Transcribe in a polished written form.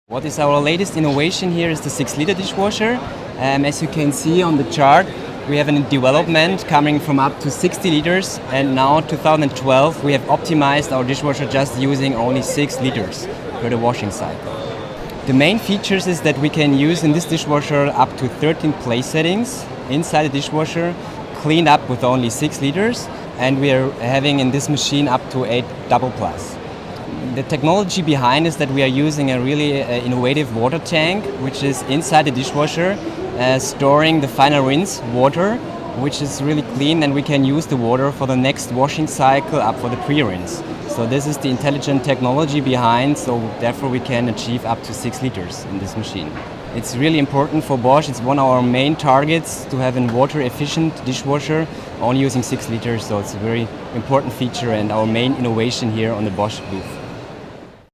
What is our latest innovation here is the 6-liter dishwasher. As you can see on the chart, we have a development coming from up to 60 liters, and now 2012 we have optimized our dishwasher just using only 6 liters per the washing cycle. The main features is that we can use in this dishwasher up to 13 place settings inside the dishwasher, cleaned up with only 6 liters, and we are having in this machine up to 8 double plus. The technology behind is that we are using a really innovative water tank, which is inside the dishwasher, storing the final rinse water, which is really clean, and we can use the water for the next washing cycle up for the pre-rinse. So this is the intelligent technology behind, so therefore we can achieve up to 6 liters in this machine. It's really important for Bosch. It's one of our main targets to have a water efficient dishwasher only using 6 liters, so it's a very important feature and our main innovation here on the Bosch booth.